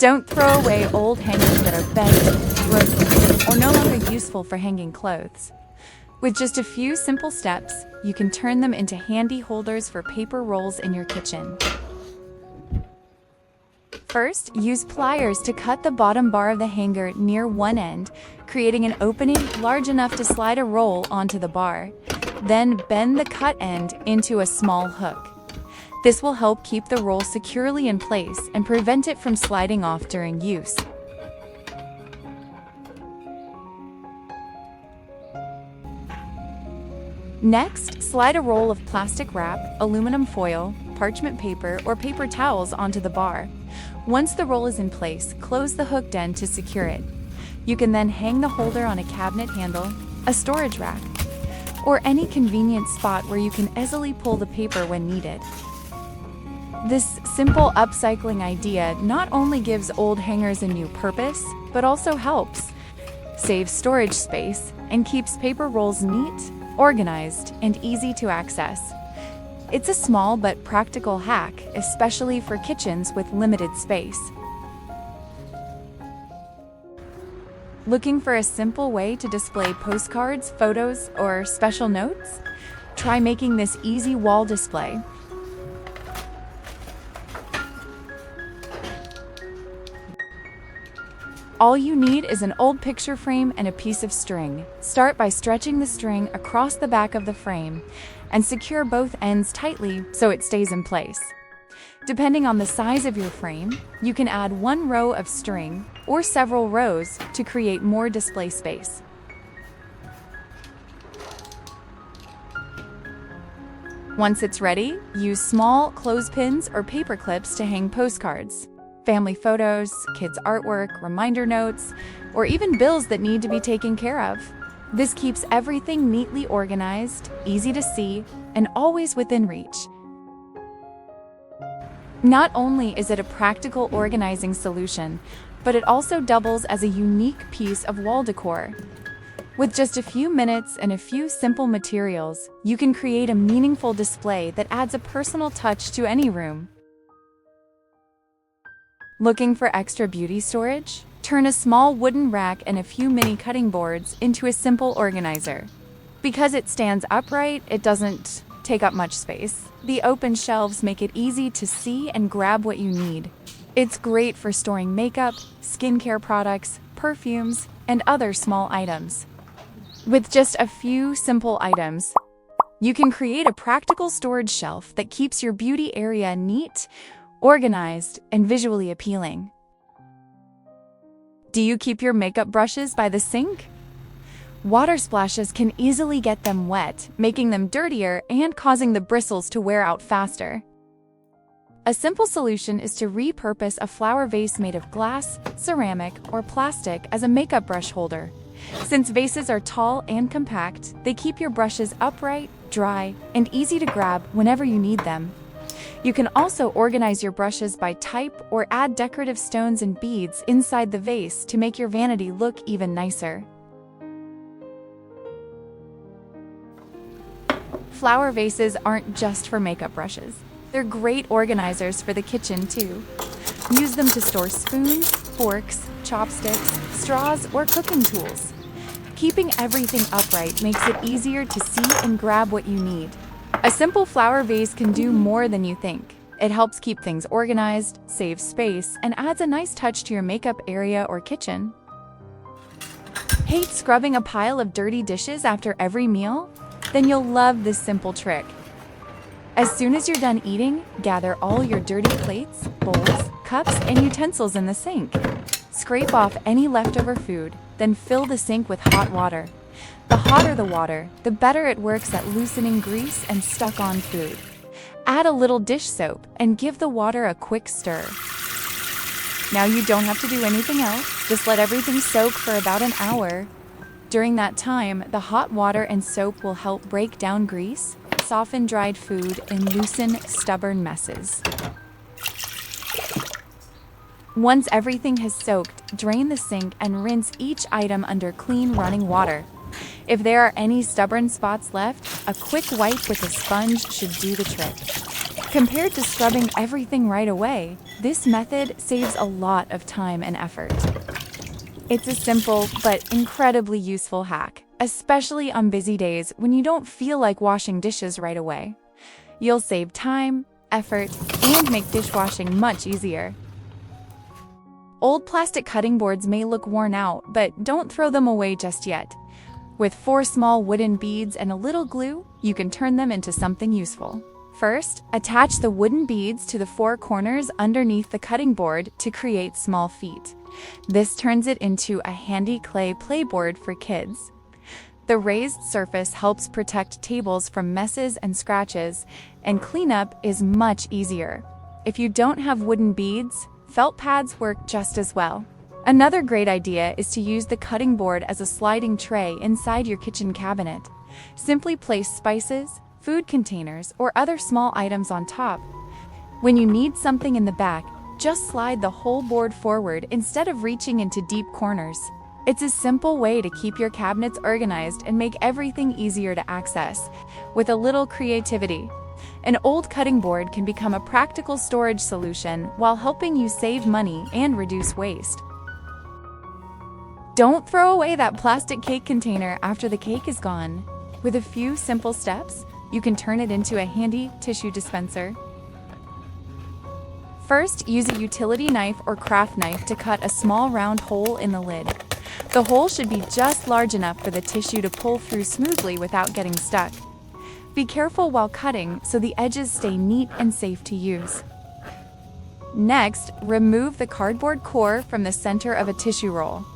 Don't throw away old hangers that are bent, broken, or no longer useful for hanging clothes. With just a few simple steps, you can turn them into handy holders for paper rolls in your kitchen. First, use pliers to cut the bottom bar of the hanger near one end, creating an opening large enough to slide a roll onto the bar. Then bend the cut end into a small hook. This will help keep the roll securely in place and prevent it from sliding off during use. Next, slide a roll of plastic wrap, aluminum foil, parchment paper, or paper towels onto the bar. Once the roll is in place, close the hooked end to secure it. You can then hang the holder on a cabinet handle, a storage rack, or any convenient spot where you can easily pull the paper when needed. This simple upcycling idea not only gives old hangers a new purpose, but also helps save storage space and keeps paper rolls neat, organized, and easy to access. It's a small but practical hack, especially for kitchens with limited space. Looking for a simple way to display postcards, photos, or special notes? Try making this easy wall display. All you need is an old picture frame and a piece of string. Start by stretching the string across the back of the frame and secure both ends tightly so it stays in place. Depending on the size of your frame, you can add one row of string or several rows to create more display space. Once it's ready, use small clothespins or paper clips to hang postcards, family photos, kids' artwork, reminder notes, or even bills that need to be taken care of. This keeps everything neatly organized, easy to see, and always within reach. Not only is it a practical organizing solution, but it also doubles as a unique piece of wall decor. With just a few minutes and a few simple materials, you can create a meaningful display that adds a personal touch to any room. Looking for extra beauty storage? Turn a small wooden rack and a few mini cutting boards into a simple organizer. Because it stands upright, it doesn't take up much space. The open shelves make it easy to see and grab what you need. It's great for storing makeup, skincare products, perfumes, and other small items. With just a few simple items, you can create a practical storage shelf that keeps your beauty area neat, organized, and visually appealing. Do you keep your makeup brushes by the sink? Water splashes can easily get them wet, making them dirtier and causing the bristles to wear out faster. A simple solution is to repurpose a flower vase made of glass, ceramic, or plastic as a makeup brush holder. Since vases are tall and compact, they keep your brushes upright, dry, and easy to grab whenever you need them. You can also organize your brushes by type or add decorative stones and beads inside the vase to make your vanity look even nicer. Flower vases aren't just for makeup brushes. They're great organizers for the kitchen too. Use them to store spoons, forks, chopsticks, straws, or cooking tools. Keeping everything upright makes it easier to see and grab what you need. A simple flower vase can do more than you think. It helps keep things organized, saves space, and adds a nice touch to your makeup area or kitchen. Hate scrubbing a pile of dirty dishes after every meal? Then you'll love this simple trick. As soon as you're done eating, gather all your dirty plates, bowls, cups, and utensils in the sink. Scrape off any leftover food, then fill the sink with hot water. The hotter the water, the better it works at loosening grease and stuck-on food. Add a little dish soap and give the water a quick stir. Now you don't have to do anything else, just let everything soak for about an hour. During that time, the hot water and soap will help break down grease, soften dried food, and loosen stubborn messes. Once everything has soaked, drain the sink and rinse each item under clean running water. If there are any stubborn spots left, a quick wipe with a sponge should do the trick. Compared to scrubbing everything right away, this method saves a lot of time and effort. It's a simple but incredibly useful hack, especially on busy days when you don't feel like washing dishes right away. You'll save time, effort, and make dishwashing much easier. Old plastic cutting boards may look worn out, but don't throw them away just yet. With 4 small wooden beads and a little glue, you can turn them into something useful. First, attach the wooden beads to the 4 corners underneath the cutting board to create small feet. This turns it into a handy clay playboard for kids. The raised surface helps protect tables from messes and scratches, and cleanup is much easier. If you don't have wooden beads, felt pads work just as well. Another great idea is to use the cutting board as a sliding tray inside your kitchen cabinet. Simply place spices, food containers, or other small items on top. When you need something in the back, just slide the whole board forward instead of reaching into deep corners. It's a simple way to keep your cabinets organized and make everything easier to access. With a little creativity, an old cutting board can become a practical storage solution while helping you save money and reduce waste. Don't throw away that plastic cake container after the cake is gone. With a few simple steps, you can turn it into a handy tissue dispenser. First, use a utility knife or craft knife to cut a small round hole in the lid. The hole should be just large enough for the tissue to pull through smoothly without getting stuck. Be careful while cutting so the edges stay neat and safe to use. Next, remove the cardboard core from the center of a tissue roll.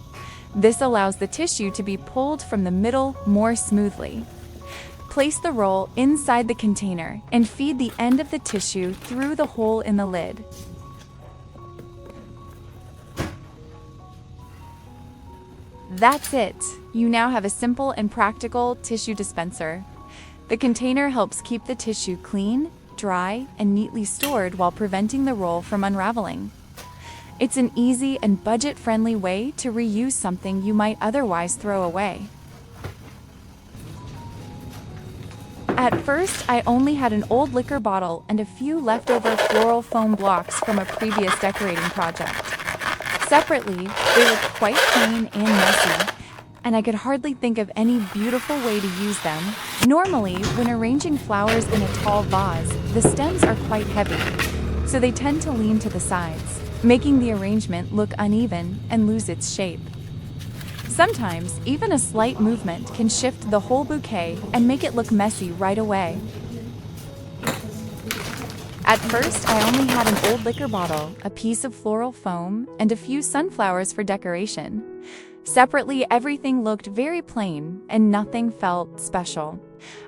This allows the tissue to be pulled from the middle more smoothly. Place the roll inside the container and feed the end of the tissue through the hole in the lid. That's it! You now have a simple and practical tissue dispenser. The container helps keep the tissue clean, dry, and neatly stored while preventing the roll from unraveling. It's an easy and budget-friendly way to reuse something you might otherwise throw away. At first, I only had an old liquor bottle and a few leftover floral foam blocks from a previous decorating project. Separately, they looked quite plain and messy, and I could hardly think of any beautiful way to use them. Normally, when arranging flowers in a tall vase, the stems are quite heavy, so they tend to lean to the sides, making the arrangement look uneven and lose its shape. Sometimes, even a slight movement can shift the whole bouquet and make it look messy right away. At first, I only had an old liquor bottle, a piece of floral foam, and a few sunflowers for decoration. Separately, everything looked very plain, and nothing felt special.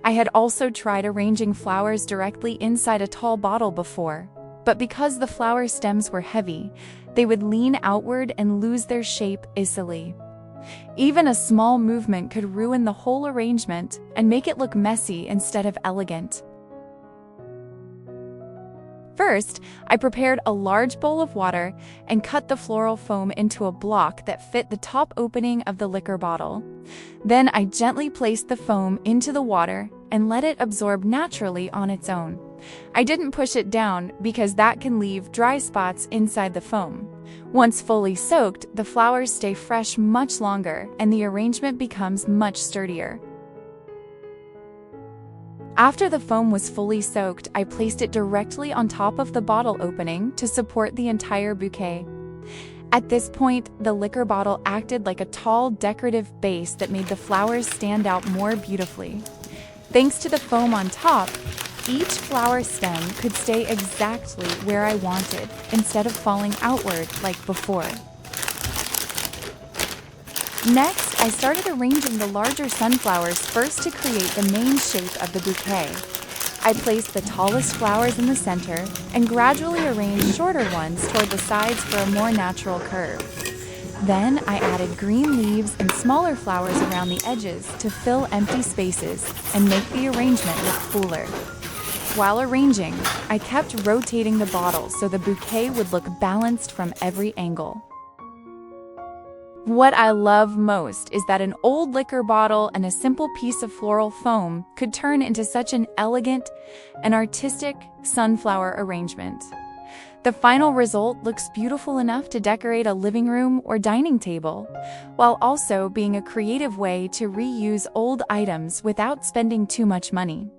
I had also tried arranging flowers directly inside a tall bottle before, but because the flower stems were heavy, they would lean outward and lose their shape easily. Even a small movement could ruin the whole arrangement and make it look messy instead of elegant. First, I prepared a large bowl of water and cut the floral foam into a block that fit the top opening of the liquor bottle. Then I gently placed the foam into the water and let it absorb naturally on its own. I didn't push it down because that can leave dry spots inside the foam. Once fully soaked, the flowers stay fresh much longer and the arrangement becomes much sturdier. After the foam was fully soaked, I placed it directly on top of the bottle opening to support the entire bouquet. At this point, the liquor bottle acted like a tall, decorative base that made the flowers stand out more beautifully. Thanks to the foam on top, each flower stem could stay exactly where I wanted, instead of falling outward like before. Next, I started arranging the larger sunflowers first to create the main shape of the bouquet. I placed the tallest flowers in the center and gradually arranged shorter ones toward the sides for a more natural curve. Then I added green leaves and smaller flowers around the edges to fill empty spaces and make the arrangement look fuller. While arranging, I kept rotating the bottle so the bouquet would look balanced from every angle. What I love most is that an old liquor bottle and a simple piece of floral foam could turn into such an elegant and artistic sunflower arrangement. The final result looks beautiful enough to decorate a living room or dining table, while also being a creative way to reuse old items without spending too much money.